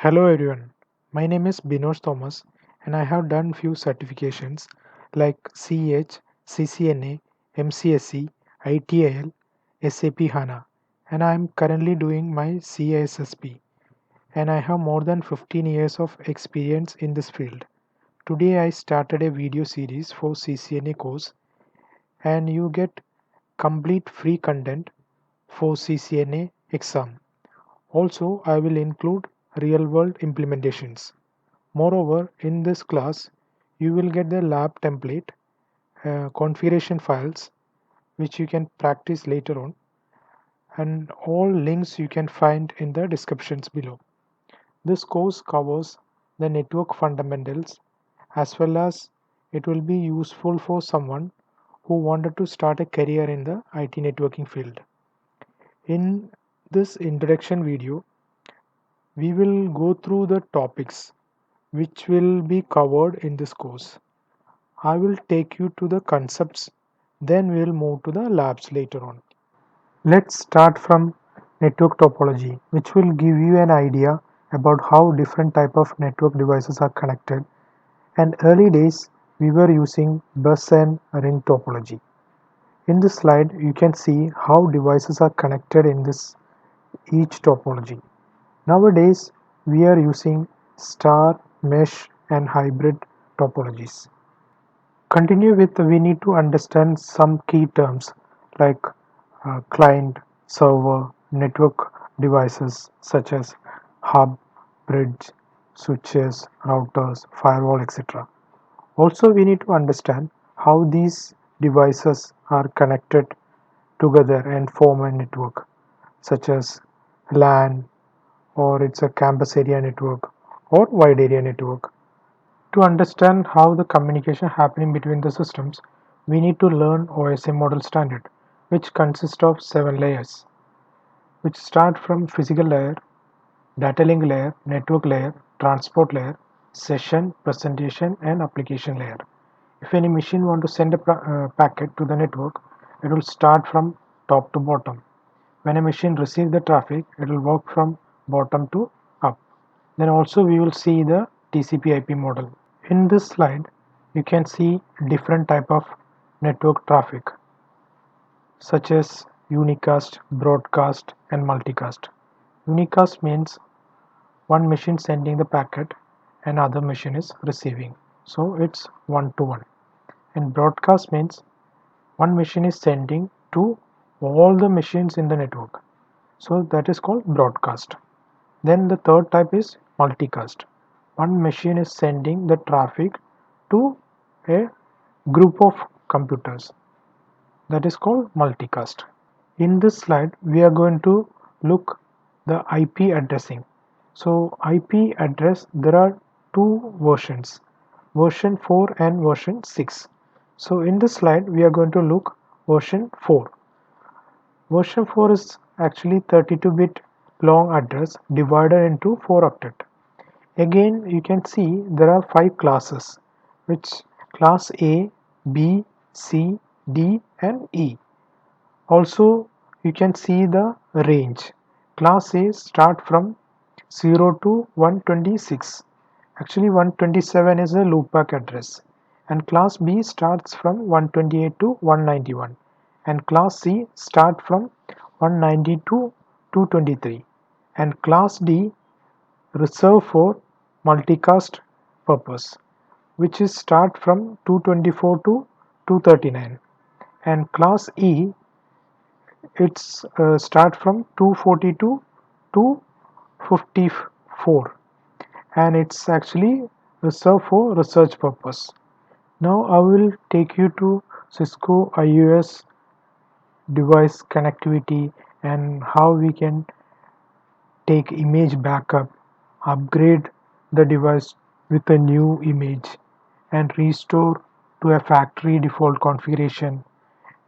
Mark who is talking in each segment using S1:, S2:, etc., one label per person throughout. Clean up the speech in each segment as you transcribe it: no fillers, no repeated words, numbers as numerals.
S1: Hello everyone, my name is Binoj Thomas and I have done few certifications like CH, CCNA, MCSE, ITIL, SAP HANA, and I am currently doing my CISSP and I have more than 15 years of experience in this field. Today I started a video series for CCNA course and you get complete free content for CCNA exam. Also, I will include real-world implementations. Moreover, in this class, you will get the lab template, configuration files, which you can practice later on, and all links you can find in the descriptions below. This course covers the network fundamentals as well as it will be useful for someone who wanted to start a career in the IT networking field. In this introduction video, we will go through the topics which will be covered in this course. I will take you to the concepts, then we'll move to the labs later on. Let's start from network topology, which will give you an idea about how different type of network devices are connected. And early days, we were using bus and ring topology. In this slide, you can see how devices are connected in this each topology. Nowadays, we are using star, mesh, and hybrid topologies. Continue with we need to understand some key terms like client, server, network devices such as hub, bridge, switches, routers, firewall, etc. Also, we need to understand how these devices are connected together and form a network such as LAN or it's a campus area network or wide area network. To understand how the communication happening between the systems, we need to learn OSI model standard, which consists of 7 layers, which start from physical layer, data link layer, network layer, transport layer, session, presentation, and application layer. If any machine want to send a packet to the network, it will start from top to bottom. When a machine receives the traffic, it will work from bottom to up. Then also we will see the TCP/IP model. In this slide, you can see different type of network traffic such as unicast, broadcast and multicast. Unicast means one machine sending the packet and other machine is receiving. So it's one to one. And broadcast means one machine is sending to all the machines in the network. So that is called broadcast. Then the third type is multicast. One machine is sending the traffic to a group of computers. That is called multicast. In this slide, we are going to look the IP addressing. So IP address, there are two versions, version 4 and version 6. So in this slide, we are going to look version 4. Version 4 is actually 32-bit long address divided into 4 octet. Again, you can see there are 5 classes, which class A, B, C, D and E. Also, you can see the range. Class A start from 0 to 126. Actually, 127 is a loopback address. And class B starts from 128 to 191. And class C start from 190 to 223. And class D reserved for multicast purpose, which is start from 224 to 239. And class E, it's start from 242 to 54, and it's actually reserved for research purpose. Now I will take you to Cisco IUS device connectivity and how we can take image backup, upgrade the device with a new image and restore to a factory default configuration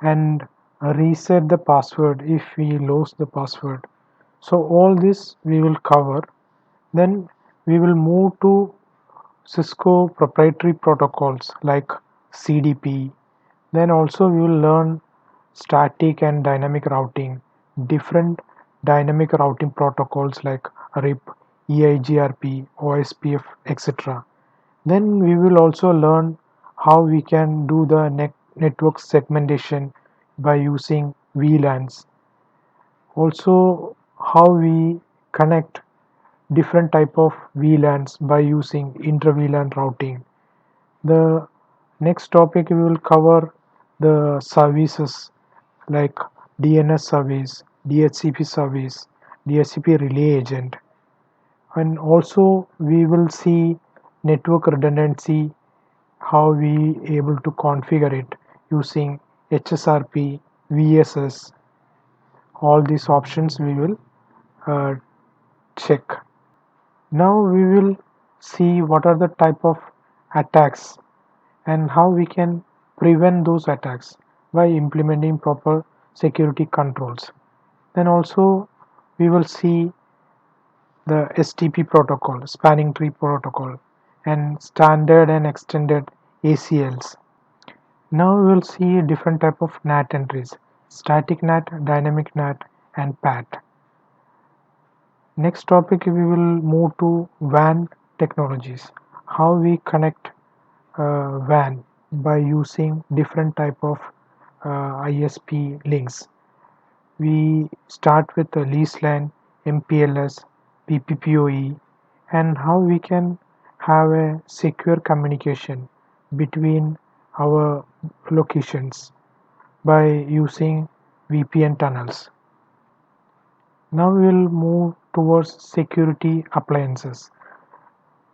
S1: and reset the password if we lose the password. So all this we will cover. Then we will move to Cisco proprietary protocols like CDP. Then also we will learn static and dynamic routing, different dynamic routing protocols like RIP, EIGRP, OSPF, etc. Then we will also learn how we can do the network segmentation by using VLANs. Also, how we connect different type of VLANs by using inter-VLAN routing. The next topic we will cover the services like DNS service, DHCP service, DHCP relay agent, and also we will see network redundancy, how we able to configure it using HSRP, VSS. All these options we will uh, check. Now we will see what are the type of attacks and how we can prevent those attacks by implementing proper security controls. Then also we will see the STP protocol, spanning tree protocol, and standard and extended ACLs. Now we will see different type of NAT entries, static NAT, dynamic NAT, and PAT. Next topic we will move to WAN technologies, how we connect WAN by using different type of ISP links. We start with the lease line, MPLS, PPPoE, and how we can have a secure communication between our locations by using VPN tunnels. Now we will move towards security appliances,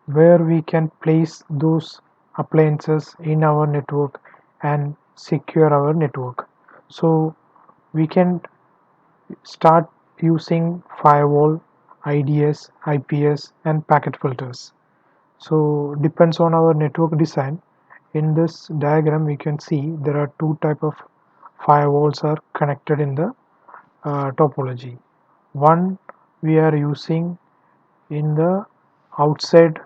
S1: where we can place those appliances in our network and secure our network. So we can start using firewall, IDS, IPS, and packet filters. So depends on our network design. In this diagram we can see there are two type of firewalls are connected in the topology. One we are using in the outside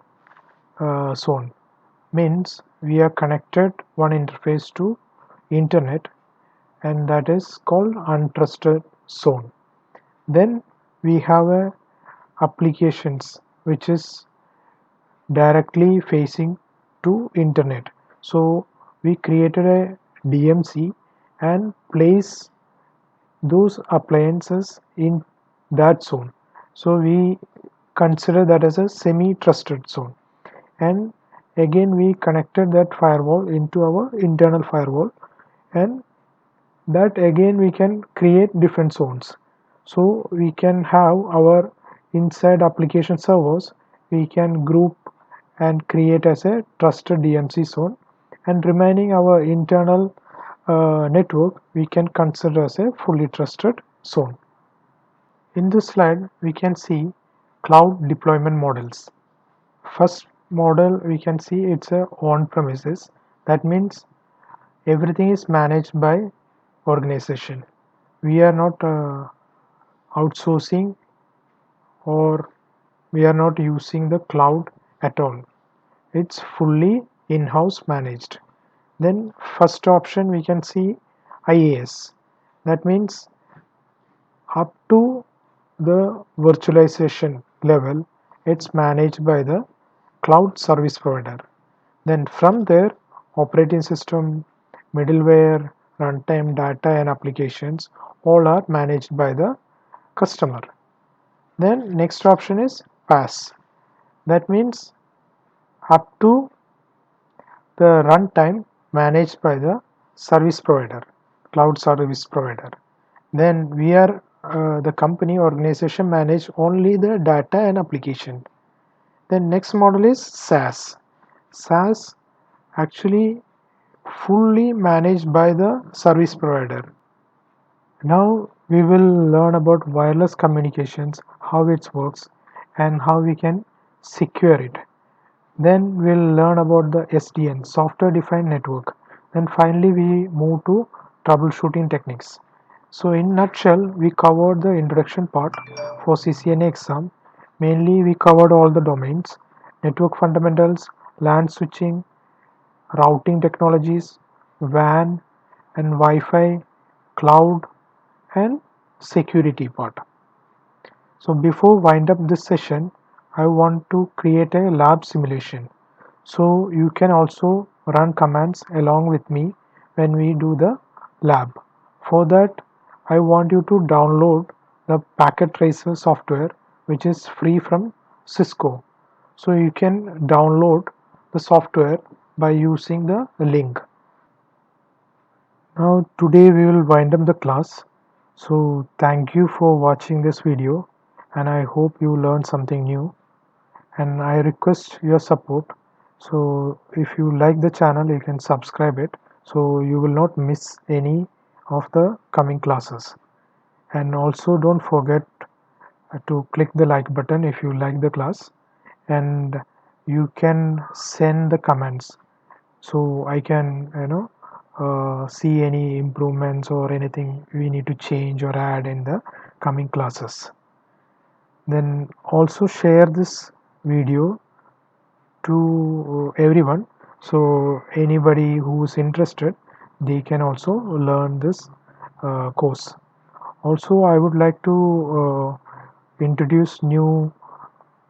S1: zone, means we are connected one interface to internet, and that is called untrusted zone. Then we have a applications which is directly facing to internet. So we created a DMZ and place those appliances in that zone. So we consider that as a semi-trusted zone, and again we connected that firewall into our internal firewall, and that again we can create different zones. So we can have our inside application servers, we can group and create as a trusted DMZ zone, and remaining our internal network we can consider as a fully trusted zone. In this slide we can see cloud deployment models. First model we can see it's a on premises, that means everything is managed by organization. We are not outsourcing, or we are not using the cloud at all. It's fully in-house managed. Then first option we can see IaaS, that means up to the virtualization level it's managed by the cloud service provider. Then from there, operating system, middleware, runtime, data, and applications all are managed by the customer. Then next option is PaaS. That means up to the runtime managed by the service provider, cloud service provider. Then we are the company organization manage only the data and application. Then next model is SaaS. SaaS actually fully managed by the service provider. Now we will learn about wireless communications, how it works, and how we can secure it. Then we'll learn about the SDN, software defined network. Then finally we move to troubleshooting techniques. So in nutshell, we covered the introduction part for CCNA exam. Mainly we covered all the domains: network fundamentals, LAN switching, routing technologies, WAN and Wi-Fi, cloud, and security part. So before wind up this session, I want to create a lab simulation. So you can also run commands along with me when we do the lab. For that, I want you to download the Packet Tracer software, which is free from Cisco. So you can download the software by using the link. Now today we will wind up the class. So thank you for watching this video, and I hope you learned something new, and I request your support. So if you like the channel, you can subscribe it so you will not miss any of the coming classes. And also don't forget to click the like button if you like the class, and you can send the comments so I can see any improvements or anything we need to change or add in the coming classes. Then also share this video to everyone, so anybody who's interested, they can also learn this course. Also, I would like to introduce new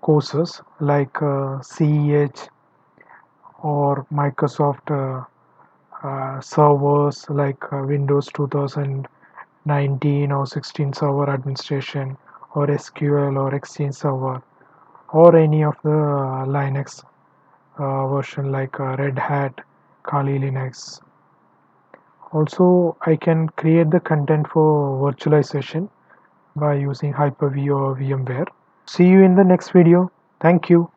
S1: courses like CEH or Microsoft servers like Windows 2019 or 16 server administration, or SQL or Exchange server, or any of the Linux version like Red Hat, Kali Linux. Also, I can create the content for virtualization by using Hyper-V or VMware. See you in the next video. Thank you.